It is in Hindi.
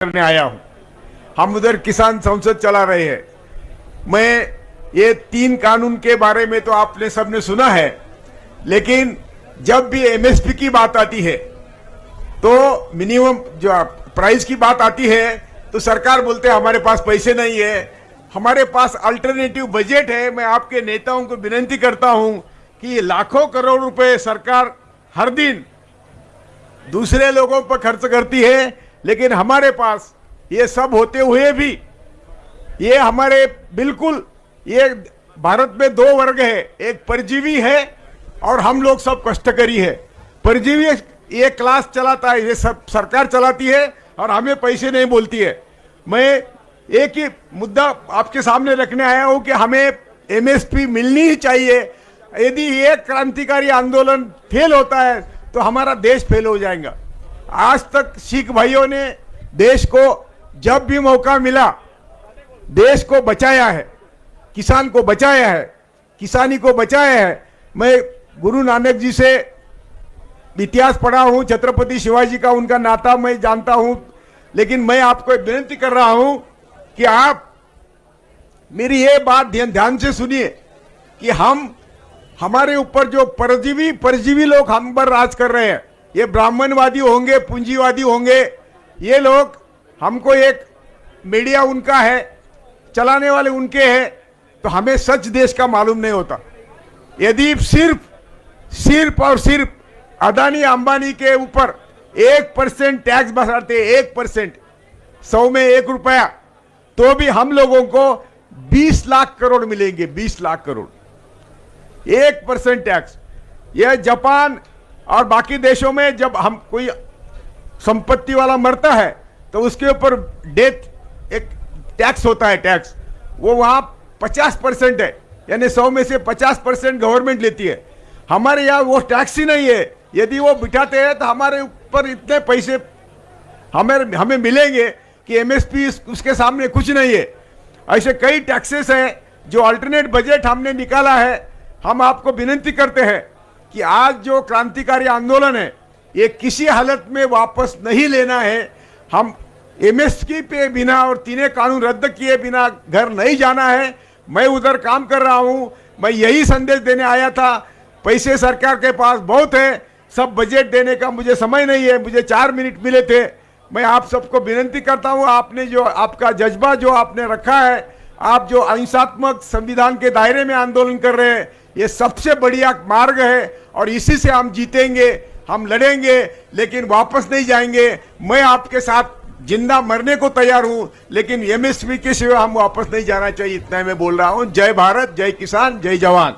करने आया हूं। हम उधर किसान संसद चला रहे हैं। मैं ये 3 कानून के बारे में तो आपने सबने सुना है, लेकिन जब भी एमएसपी की बात आती है तो मिनिमम जो प्राइस की बात आती है तो सरकार बोलते हैं हमारे पास पैसे नहीं है, हमारे पास अल्टरनेटिव बजट है। मैं आपके नेताओं को विनती करता हूं कि लाखों करोड़ रुपए सरकार हर दिन दूसरे लोगों पर खर्च करती है, लेकिन हमारे पास ये सब होते हुए भी ये हमारे बिल्कुल ये भारत में 2 वर्ग है, एक परजीवी है और हम लोग सब कष्टकरी है। परजीवी ये क्लास चलाता है, ये सब सरकार चलाती है और हमें पैसे नहीं बोलती है। मैं एक ही मुद्दा आपके सामने रखने आया हूं कि हमें एमएसपी मिलनी ही चाहिए। यदि ये क्रांतिकारी आंदोलन फेल होता है तो हमारा देश फेल हो जाएगा। आज तक सिख भाइयों ने देश को जब भी मौका मिला देश को बचाया है, किसान को बचाया है, किसानी को बचाया है। मैं गुरु नानक जी से इतिहास पढ़ा हूं, छत्रपति शिवाजी का उनका नाता मैं जानता हूं, लेकिन मैं आपको एक विनती कर रहा हूं कि आप मेरी ये बात ध्यान से सुनिए कि हमारे ऊपर जो परजीवी लोग हम पर राज कर रहे हैं, ये ब्राह्मणवादी होंगे, पूंजीवादी होंगे, ये लोग हमको एक मीडिया उनका है, चलाने वाले उनके हैं, तो हमें सच देश का मालूम नहीं होता। यदि सिर्फ और सिर्फ अदानी अंबानी के ऊपर 1% टैक्स बढ़ाते, 1%, 100 में 1 रुपया, तो भी हम लोगों को 20 लाख करोड़ मिलेंगे, 20 लाख करोड़। 1% टैक्स। यह जापान और बाकी देशों में जब हम कोई संपत्ति वाला मरता है तो उसके ऊपर डेथ एक टैक्स होता है, टैक्स वो वहाँ 50% है, यानी 100 में से 50% गवर्नमेंट लेती है। हमारे यहाँ वो टैक्स ही नहीं है। यदि वो बिठाते हैं तो हमारे ऊपर इतने पैसे हमें मिलेंगे कि एमएसपी उसके सामने कुछ नहीं है। ऐसे कई टैक्सेस हैं जो अल्टरनेट बजट हमने निकाला है। हम आपको विनती करते हैं कि आज जो क्रांतिकारी आंदोलन है ये किसी हालत में वापस नहीं लेना है। हम एमएसपी पे बिना और 3 कानून रद्द किए बिना घर नहीं जाना है। मैं उधर काम कर रहा हूं, मैं यही संदेश देने आया था। पैसे सरकार के पास बहुत है, सब बजट देने का मुझे समय नहीं है, मुझे 4 मिनट मिले थे। मैं आप सबको विनती करता हूं, आपने जो आपका जज्बा जो आपने रखा है, आप जो अहिंसात्मक संविधान के दायरे में आंदोलन कर रहे हैं, ये सबसे बढ़िया मार्ग है और इसी से हम जीतेंगे। हम लड़ेंगे लेकिन वापस नहीं जाएंगे। मैं आपके साथ जिंदा मरने को तैयार हूं, लेकिन एमएसपी के सिवा हम वापस नहीं जाना चाहिए। इतना मैं बोल रहा हूं। जय भारत, जय किसान, जय जवान।